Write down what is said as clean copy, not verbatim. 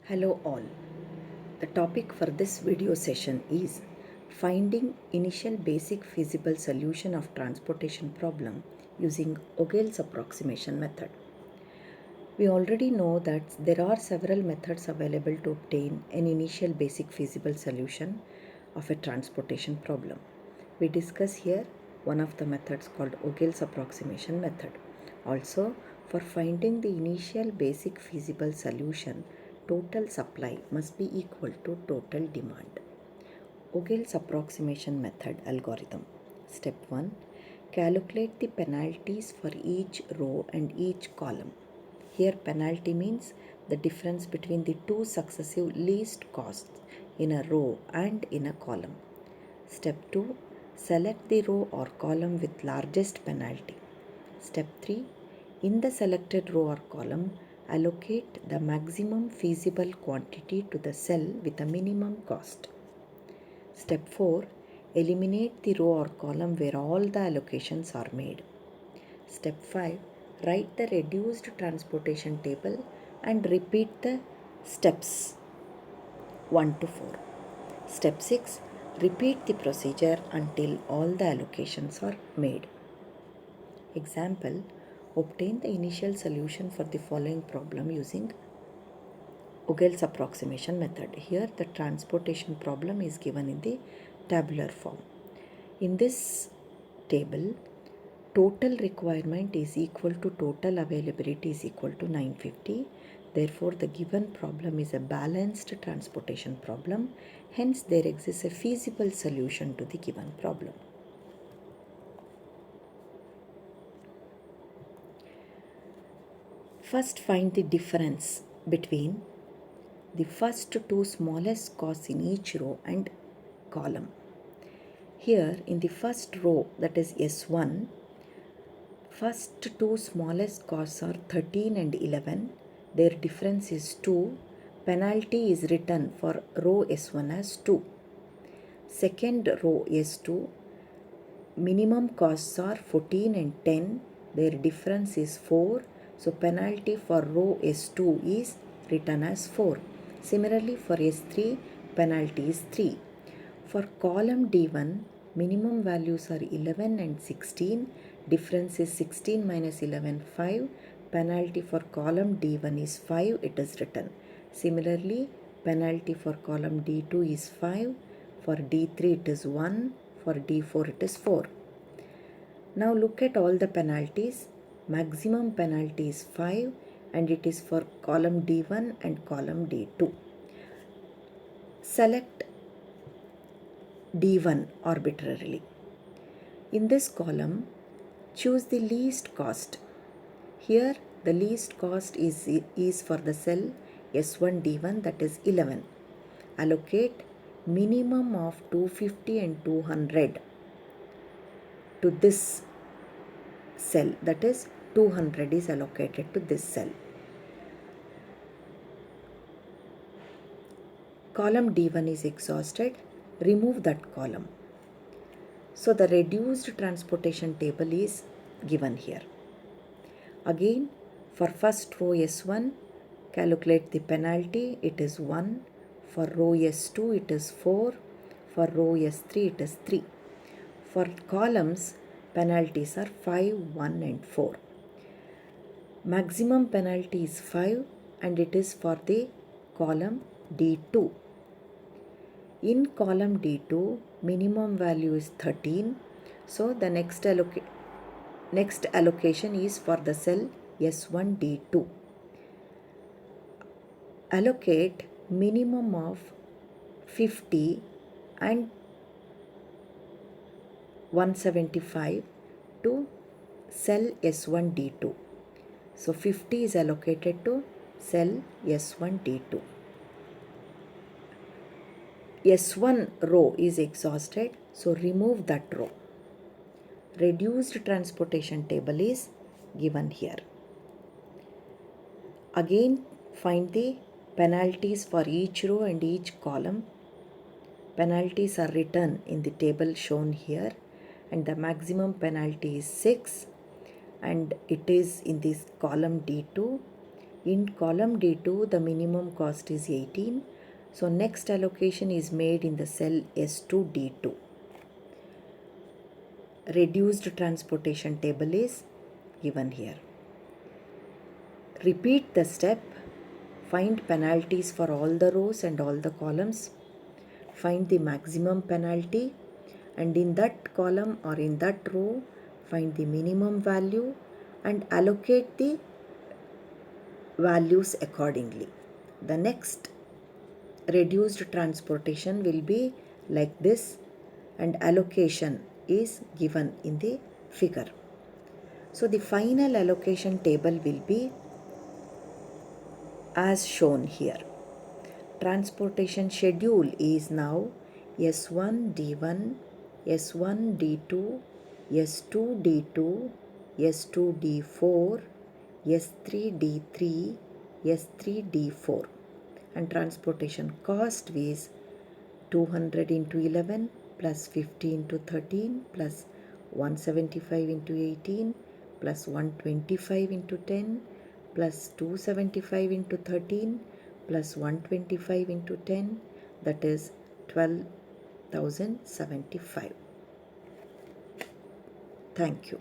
Hello all. The topic for this video session is finding initial basic feasible solution of transportation problem using Ogle's approximation method. We already know that there are several methods available to obtain an initial basic feasible solution of a transportation problem. We discuss here one of the methods called Ogle's approximation method. Also, for finding the initial basic feasible solution, total supply must be equal to total demand. Ogle's approximation method algorithm. Step 1. Calculate the penalties for each row and each column. Here penalty means the difference between the two successive least costs in a row and in a column. Step 2. Select the row or column with largest penalty. Step 3. In the selected row or column, allocate the maximum feasible quantity to the cell with a minimum cost. Step 4. Eliminate the row or column where all the allocations are made. Step 5. Write the reduced transportation table and repeat the steps 1 to 4. Step 6. Repeat the procedure until all the allocations are made. Example, obtain the initial solution for the following problem using Ogle's approximation method. Here the transportation problem is given in the tabular form. In this table, total requirement is equal to total availability is equal to 950. Therefore, the given problem is a balanced transportation problem. Hence, there exists a feasible solution to the given problem. First, find the difference between the first two smallest costs in each row and column. Here, in the first row, that is S1, first two smallest costs are 13 and 11. Their difference is 2. Penalty is written for row S1 as 2. Second row S2, minimum costs are 14 and 10. Their difference is 4. So penalty for row S2 is written as 4. Similarly for S3, penalty is 3. For column D1, minimum values are 11 and 16. Difference is 16 minus 11, 5. Penalty for column D1 is 5. It is written. Similarly, penalty for column D2 is 5. For D3 it is 1. For D4 it is 4. Now look at all the penalties. Maximum penalty is 5 and it is for column D1 and column D2. Select D1 arbitrarily. In this column, choose the least cost. Here the least cost is for the cell S1 D1, that is 11. Allocate minimum of 250 and 200 to this cell, that is 200 is allocated to this cell. Column D1 is exhausted. Remove that column. So the reduced transportation table is given here. Again, for first row S1, calculate the penalty. It is 1. For row S2, it is 4. For row S3, it is 3. For columns, penalties are 5, 1 and 4. Maximum penalty is 5 and it is for the column D2. In column D2, minimum value is 13. So the next allocation is for the cell S1 D2. Allocate minimum of 50 and 175 to cell S1 D2. So 50 is allocated to cell S1 D2. S1 row is exhausted, so remove that row. Reduced transportation table is given here. Again, find the penalties for each row and each column. Penalties are written in the table shown here, and the maximum penalty is 6 and it is in this column D2. In column D2, the minimum cost is 18. So next allocation is made in the cell S2 D2. Reduced transportation table is given here. Repeat the step. Find penalties for all the rows and all the columns. Find the maximum penalty, and in that column or in that row find the minimum value and allocate the values accordingly. The next reduced transportation will be like this, and allocation is given in the figure. So the final allocation table will be as shown here. Transportation schedule is now S1 D1, S1 D2, S2 D2, S2 D4, S3 D3, S3 D4, and transportation cost is 200 into 11 plus 50 into 13 plus 175 into 18 plus 125 into 10 plus 275 into 13 plus 125 into 10, that is 12,075. Thank you.